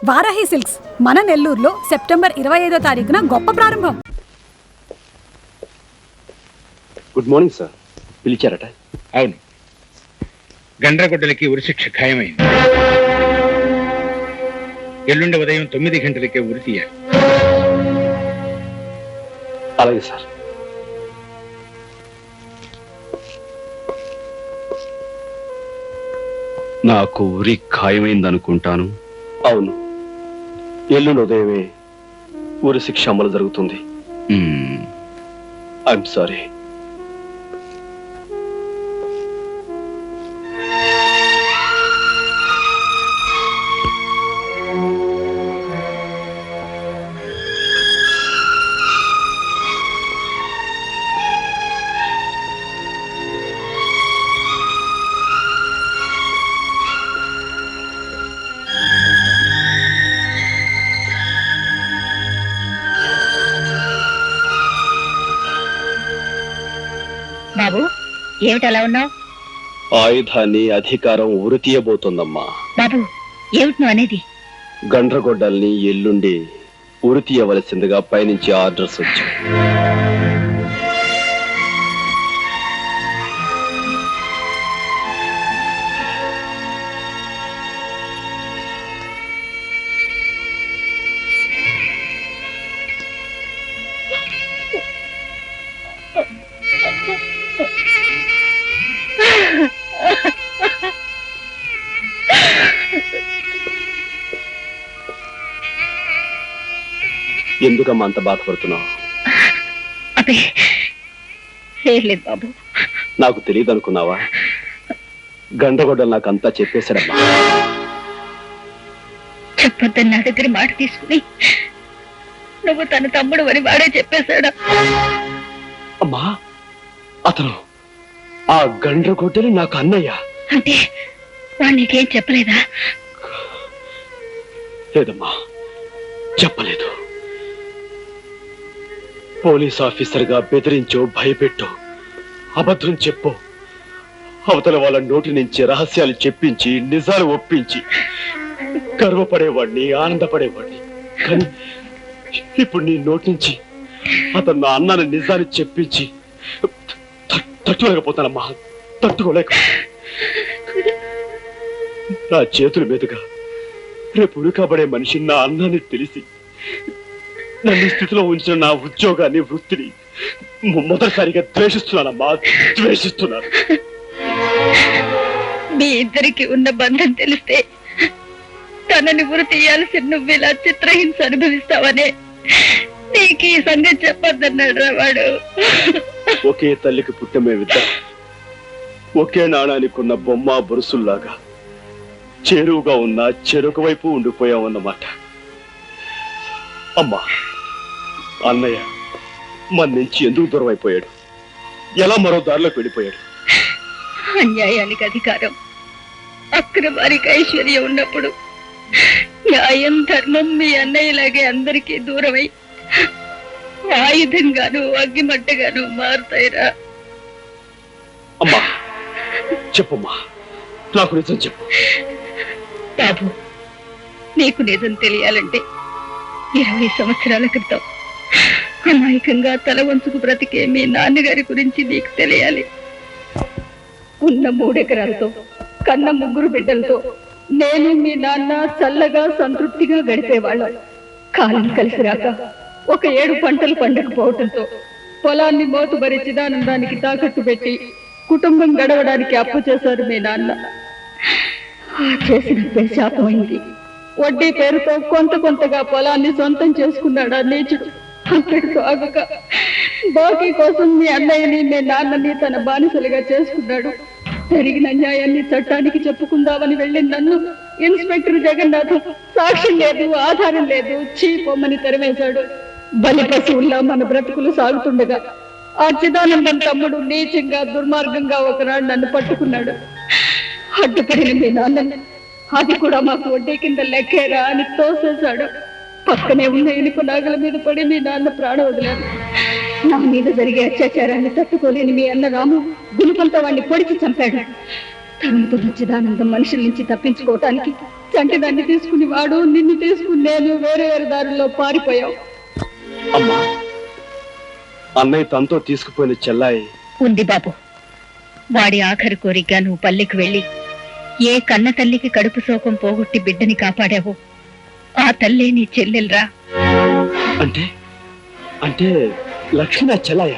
Varahi silks మన నెల్లూరులో September 25వ తారీఖున గొప్ప ప్రారంభం. Good morning sir. పిలిచారట? అవును, గండ్రగొడ్డలకి ఉరిశిక్ష ఖాయమైంది. ఎల్లుండి ఉదయం 9 గంటలకే ఉరి తీయాలి. అలాగే సార్. నాకు ఉరి ఖాయమైందనుకుంటాను. అవును, ఎల్లుండి ఉదయమే ఉరి శిక్ష అమలు జరుగుతుంది. I'm sorry. బాబు, ఏమిటి అలా ఉన్నావు? ఆయుధాన్ని అధికారం ఉరి తీయబోతోందమ్మా. బాబు, ఏమిటి నువ్వు అనేది? గండ్రగొడ్డల్ని ఎల్లుండి ఉరి తీయవలసిందిగా పైనుంచి ఆర్డర్స్ వచ్చాయి. ఎందుకమ్మా అంత బాధపడుతున్నావు? అదే లేదు బాబు. నాకు తెలియదు అనుకున్నావా? గండ్రగొడ్డలు నాకు అంతా చెప్పేశాడమ్మా. చెప్పొద్దని నా దగ్గర మాట తీసుకుని నువ్వు తన తమ్ముడు అని వాడే చెప్పేశాడా? అమ్మా, అతను ఆ గండ్రగొడ్డలి నాకు అన్నయ్య. అంటే వాడు నీకేం చెప్పలేదా? లేదమ్మా, చెప్పలేదు. పోలీస్ ఆఫీసర్ గా బెదిరించో, భయపెట్టో, అబద్ధం చెప్పో, అవతల వాళ్ళ నోటి నుంచి రహస్యాలు చెప్పించి నిజాలు ఒప్పించి గర్వపడేవాడిని, ఆనందపడేవాడిని. కానీ ఇప్పుడు నీ నోటి నుంచి అతను నా అన్నాన్ని నిజాన్ని చెప్పించి తట్టుకోలేకపోతానమ్మా, తట్టుకోలేక. నా చేతుల మీదుగా రేపు ఉరికబడే మనిషి నా అన్నాన్ని తెలిసి నన్ను స్థితిలో ఉంచిన నా ఉద్యోగాన్ని, వృత్తిని మొదటిసారిగా ద్వేషిస్తున్నానమ్మా, ద్వేషిస్తున్నాను. మీ ఇద్దరికి ఉన్న బంధం తెలిస్తే తనని ఉరి తీయాల్సి నువ్వు ఇలా చిత్రహింస అనుభవిస్తావనే నీకు ఈ సంగతి చెప్పొద్దన్నాడు రా వాడు. ఒకే తల్లికి పుట్టమేవిద్దాం, ఒకే నాణానికి ఉన్న బొమ్మ బొరుసుల్లాగా చేరువుగా ఉన్న చెరుక వైపు ఉండిపోయామన్నమాట. అమ్మా, అన్నయ్య మన నుంచి ఎందుకు దూరం అయిపోయాడు? ఎలా మరో దారిలోకి వెళ్ళిపోయాడు? అన్యాయానికి అధికారం, అక్రమానికి ఐశ్వర్యం ఉన్నప్పుడు న్యాయం, ధర్మం మీ అన్నయ్యలాగే అందరికీ దూరమై ఆయుధంగాను అగ్గిమంటగాను మారుతాయిరా. అమ్మా, చెప్పమ్మా, నాకు నిజం చెప్పు. బాబు, నీకు నిజం తెలియాలంటే 20 సంవత్సరాల క్రితం అమాయకంగా తల వంచుకు బ్రతికే మీ నాన్నగారి గురించి నీకు తెలియాలి. ఉన్న 3 ఎకరాలతో, కన్న 3 బిడ్డలతో నేను మీ నాన్న చల్లగా సంతృప్తిగా గడిపేవాళ్ళం. కాలం కలిసి రాక ఒక 7 పంటలు పండకపోవటంతో పొలాన్ని మోతుబరి చిదానందానికి తాకట్టు పెట్టి కుటుంబం గడవడానికి అప్పు చేశారు మీ నాన్న. చేసిన శాపమైంది. వడ్డీ పేరుతో కొంతగా పొలాన్ని సొంతం చేసుకున్నాడు ఆ నీచుడు. అంతటితో ఆగక బాకీ కోసం మీ అన్నయ్యని, మీ నాన్నని తన బానిసలుగా చేసుకున్నాడు. జరిగిన అన్యాయాన్ని చట్టానికి చెప్పుకుందామని వెళ్ళిన నన్ను ఇన్స్పెక్టర్ జగన్నాథం సాక్ష్యం లేదు, ఆధారం లేదు, చీపొమ్మని తెరవేశాడు. బలి పశువుల్లా మన బ్రతుకులు సాగుతుండగా ఆ చిదానందం తమ్ముడు నీచంగా, దుర్మార్గంగా ఒకనాడు నన్ను పట్టుకున్నాడు. అడ్డుపడిన మీ నాన్న అది కూడా మాకు వడ్డీ కింద లెక్కేరా అని తోసేశాడు. పక్కనే ఉన్న ఇనుప నాగల మీద పడి మీ నాన్న ప్రాణం వదిలాడు. నా మీద జరిగే అత్యాచారాన్ని తట్టుకోలేని మీ అన్న రాము గుణపంతో వాడిని పొడిచి చంపాడు. తనంతో చిదానందం మనుషుల నుంచి తప్పించుకోవటానికి చంటిదాన్ని తీసుకుని వాడు, నిన్ను తీసుకుని నేను వేరే వేరే దారుల్లో పారిపోయాం. అమ్మా, అన్నయ్య తనతో తీసుకుపోయిన చెల్లాయి ఉంది బాబు. వాడి ఆఖరి కోరిక నువ్వు పల్లెకి వెళ్ళి ఏ కన్న తల్లికి కడుపు శోకం పోగొట్టి బిడ్డని కాపాడావో ఆ తల్లే నీ చెల్లెల్రా. అంటే అంటే లక్ష్మి నా చెల్లాయ?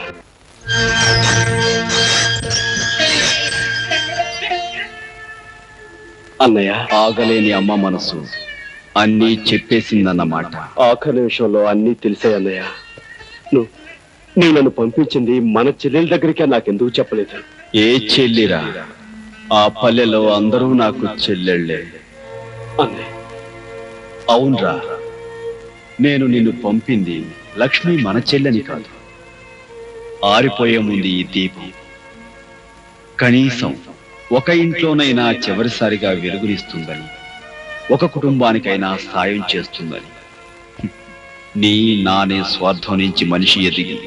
అన్నయ్య, ఆగలేని అమ్మ మనసు అన్నీ చెప్పేసిందన్నమాట. ఆఖరి నిమిషంలో అన్నీ తెలిసాయి అన్నయ్య. నువ్వు నన్ను పంపించింది మన చెల్లెల దగ్గరికే నాకెందుకు చెప్పలేదు? ఏ చెల్లిరా? ఆ పల్లెలో అందరూ నాకు చెల్లెళ్ళే. అన్నయ్య, అవునరా, నేను నిన్ను పంపింది లక్ష్మి మన చెల్లెని కాదు. ఆరిపోయే ముందు ఈ దీపం కనీసం ఒక ఇంట్లోనైనా చివరిసారిగా వెలుగునిస్తుందని, ఒక కుటుంబానికైనా సాయం చేస్తుందని. నీ నానే స్వార్థం నుంచి మనిషి ఎదిగి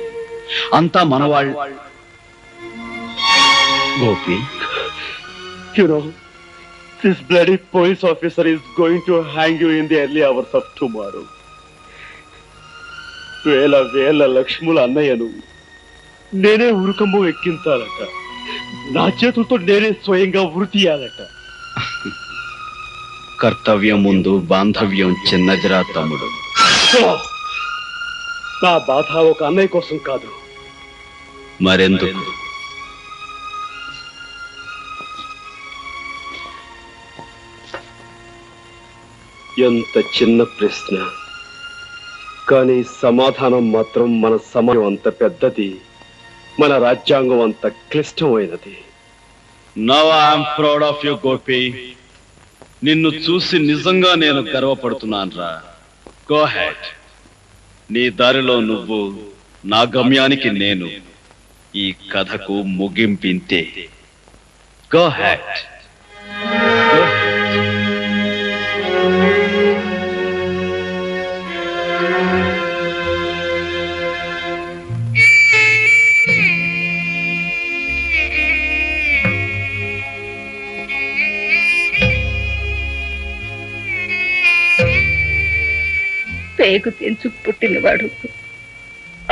అంతా మనవాళ్ళు. Gopi, you know, this bloody police officer is going to hang you in the early hours of tomorrow. వేల లక్ష్ముల అన్నయ్యను నేనే ఉరుకమ్మో ఎక్కించాలట. నా చేతులతో నేనే స్వయంగా ఉరి తీయాలట. కర్తవ్యం ముందు బాంధవ్యం చిన్నదిరా తమ్ముడు. నా బాధ ఒక అన్నయ్య కోసం కాదు. మరెందుకు? ఎంత చిన్న ప్రశ్న, కానీ సమాధానం మాత్రం మన సమయం అంత పెద్దది, మన రాజ్యాంగం అంత క్లిష్టమైనది. Now I'm proud of you Gopi. నిన్ను చూసి నిజంగా నేను గర్వపడుతున్నాను రా. Go head. నీ దారిలో నువ్వు, నా గమ్యానికి నేను. ఈ కథకు ముగింపింతే. Go head. పేగు తెంచుకు పుట్టినవాడు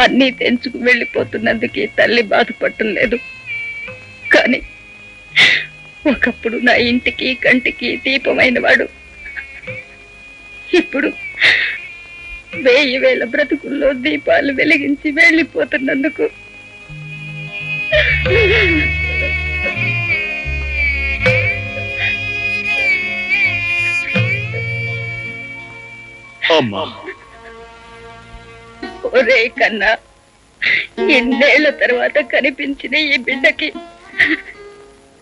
అన్నీ తెంచుకు వెళ్ళిపోతున్నందుకే తల్లి బాధపడటం లేదు. కానీ ఒకప్పుడు నా ఇంటికి కంటికి దీపమైన వాడు ఇప్పుడు 1000 బ్రతుకుల్లో దీపాలు వెలిగించి వెళ్ళిపోతున్నందుకు అమ్మా, ఒరే కన్నా, ఎన్నేళ్ల తర్వాత కనిపించిన ఈ బిడ్డకి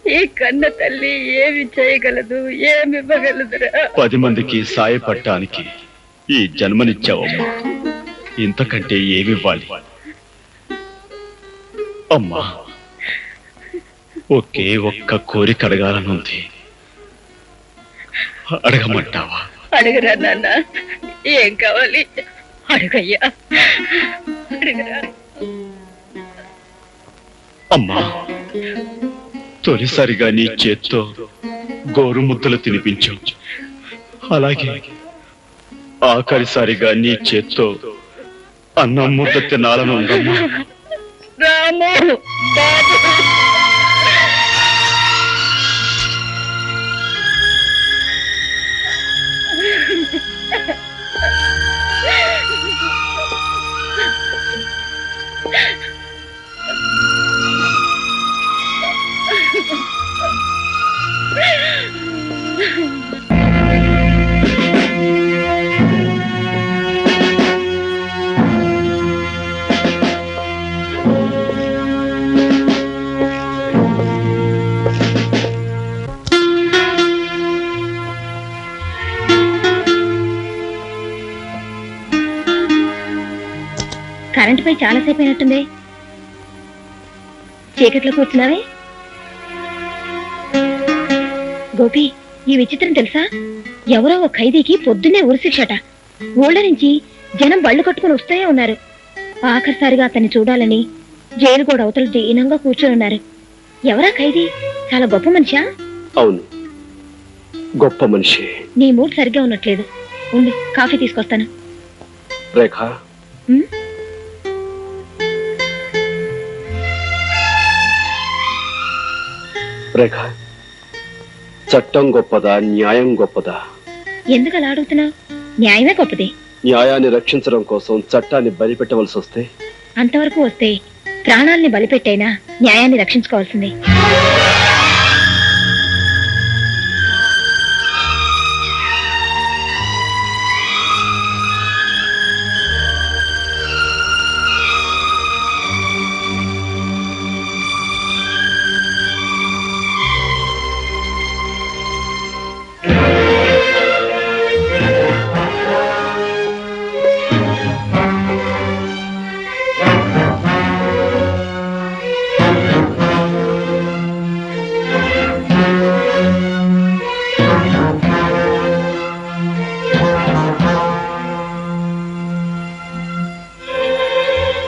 ఈ కన్న తల్లి ఏమి చేయగలదు, ఏమివ్వగలదురా? 10 మందికి సాయపడటానికి ఈ జన్మనిచ్చావమ్మా. ఇంతకంటే ఏమివ్వాలి? అమ్మా, ఒకే ఒక్క కోరిక అడగాలనుంది. అడగమంటావా? అడగరా నాన్న, ఏం కావాలి? అడగయ్యా, అడగరా. అమ్మా, తొలిసారిగా నీ చేత్తో గోరు ముద్దలు తినిపించు. అలాగే ఆఖరిసారిగా నీ చేత్తో అన్నం ముద్ద తినాలను ఉందమ్మా. రాము బాబు. కరెంటు పై చాలాసేపు అయినట్టుంది. చీకట్లో కూర్చున్నావే. గోపి, ఈ విచిత్రం తెలుసా? ఎవరో ఒక ఖైదీకి పొద్దున్నే ఉరిశిక్షట. ఊళ్ళ నుంచి జనం బళ్ళు కట్టుకుని వస్తూనే ఉన్నారు. ఆఖరిసారిగా అతన్ని చూడాలని జైలు కూడా అవతల దీనంగా కూర్చొని ఉన్నారు. ఎవరా ఖైదీ? చాలా గొప్ప మనిషా? అవును, గొప్ప మనిషి. నీ మూడ్ సరిగ్గా ఉన్నట్లేదు. ఉండు, కాఫీ తీసుకొస్తాను. రేఖ, ఉమ్, రేఖ, చట్టం గొప్పదా, న్యాయం గొప్పదా? ఎందుకు అలా అడుగుతున్నావు? న్యాయమే గొప్పది. న్యాయాన్ని రక్షించడం కోసం చట్టాన్ని బలిపెట్టవలసి వస్తే? అంతవరకు వస్తే ప్రాణాల్ని బలిపెట్టైనా న్యాయాన్ని రక్షించుకోవాల్సిందే.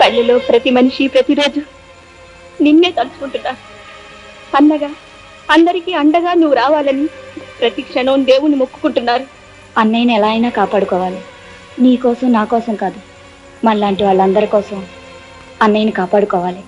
పల్లెలో ప్రతి మనిషి ప్రతిరోజు నిన్నే తలుచుకుంటున్నా. అన్నగా అందరికీ అండగా నువ్వు రావాలని ప్రతి క్షణం దేవుణ్ణి మొక్కుకుంటున్నారు. అన్నయ్యని ఎలా అయినా కాపాడుకోవాలి. నీ కోసం, నా కోసం కాదు, మనలాంటి వాళ్ళందరి కోసం అన్నయ్యని కాపాడుకోవాలి.